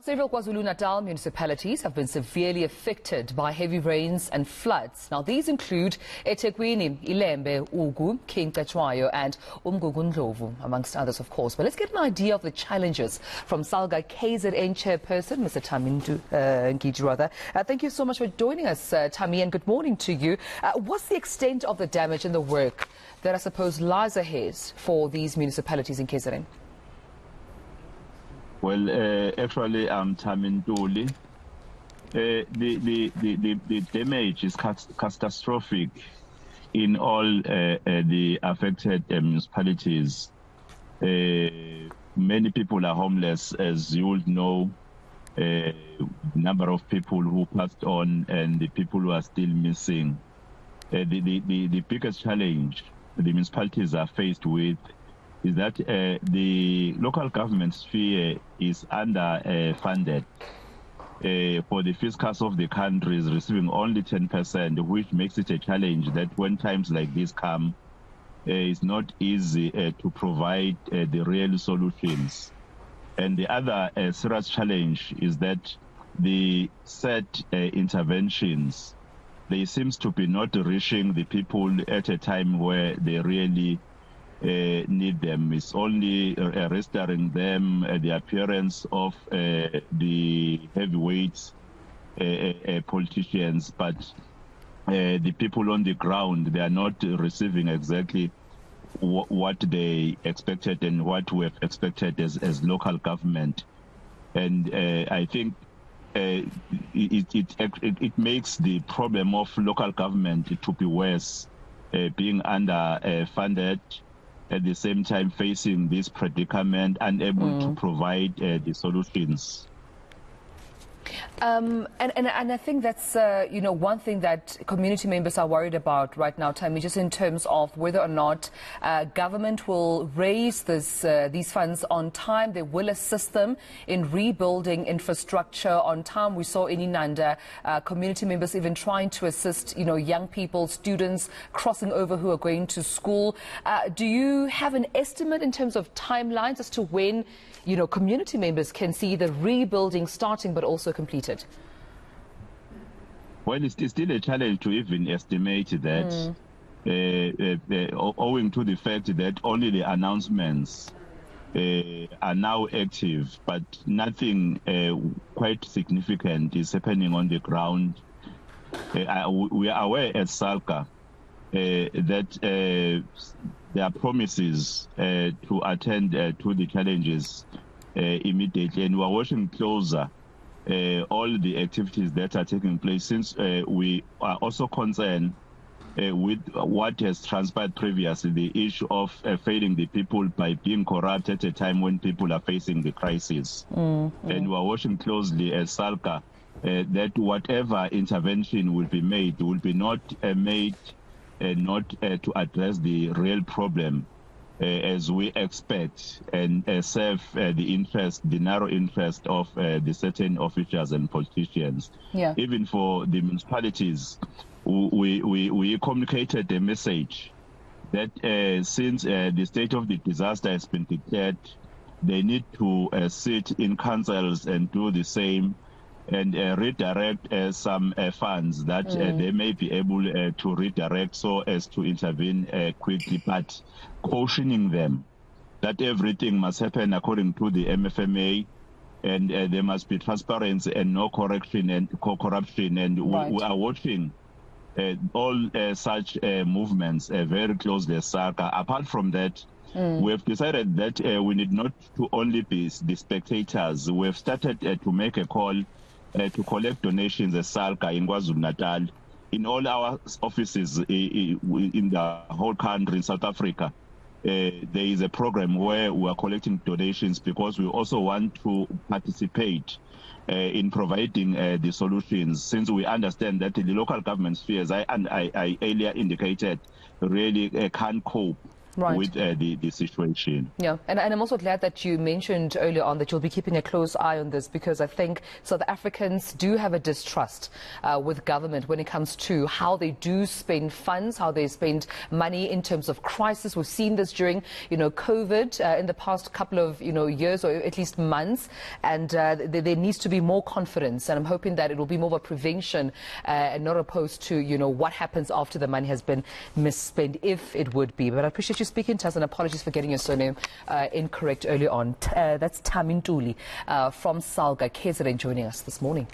Several KwaZulu-Natal municipalities have been severely affected by heavy rains and floods. Now, these include eThekwini, iLembe, Cetshwayo and uMgungundlovu, amongst others, of course. But let's get an idea of the challenges from SALGA KZN chairperson, Mr. Thami Ntuli. Thank you so much for joining us, Thami, and good morning to you. What's the extent of the damage and the work that I suppose lies ahead for these municipalities in KZN? Well, actually, I'm Thami Ntuli. The damage is catastrophic in all the affected municipalities. Many people are homeless, as you would know. Number of people who passed on and the people who are still missing. The biggest challenge the municipalities are faced with is that the local government sphere is underfunded. For the fiscus of the country is receiving only 10%, which makes it a challenge that when times like this come, it's not easy to provide the real solutions. And the other serious challenge is that the set interventions, they seems to be not reaching the people at a time where they really need them. It's only restoring them the appearance of the heavyweights politicians, but the people on the ground, they are not receiving exactly what they expected and what we have expected as local government. And I think it makes the problem of local government to be worse, being underfunded, at the same time facing this predicament, unable to provide the solutions. And I think that's one thing that community members are worried about right now, Thami, just in terms of whether or not government will raise these funds on time. They will assist them in rebuilding infrastructure on time. We saw in Inanda community members even trying to assist young people, students crossing over who are going to school. Do you have an estimate in terms of timelines as to when community members can see the rebuilding starting but also completed? Well, it's still a challenge to even estimate that, owing to the fact that only the announcements are now active, but nothing quite significant is happening on the ground. We are aware at Salka that there are promises to attend to the challenges immediately, and we are watching closer all the activities that are taking place, since we are also concerned with what has transpired previously, the issue of failing the people by being corrupt at a time when people are facing the crisis. And we are watching closely as Salka that whatever intervention will be made will be not made not to address the real problem as we expect, and serve the narrow interest of the certain officials and politicians. Yeah. Even for the municipalities, we communicated a message that since the state of the disaster has been declared, they need to sit in councils and do the same, and redirect some funds that they may be able to redirect so as to intervene quickly, but cautioning them that everything must happen according to the MFMA, and there must be transparency and no corruption and corruption. And we are watching all such movements very closely as SALGA. Apart from that, we have decided that we need not to only be the spectators. We have started to make a call to collect donations as SALGA in KwaZulu-Natal, in all our offices in the whole country in South Africa. There is a program where we are collecting donations because we also want to participate in providing the solutions, since we understand that the local government spheres, I earlier indicated, really can't cope Right. with the situation. Yeah, and I'm also glad that you mentioned earlier on that you'll be keeping a close eye on this, because I think South Africans do have a distrust with government when it comes to how they do spend funds, how they spend money in terms of crisis. We've seen this during, COVID in the past couple of, years or at least months, and there needs to be more confidence. And I'm hoping that it will be more of a prevention and not opposed to, what happens after the money has been misspent, if it would be. But I appreciate you speaking to us, and apologies for getting your surname incorrect earlier on. That's Thami Ntuli from SALGA KZN joining us this morning.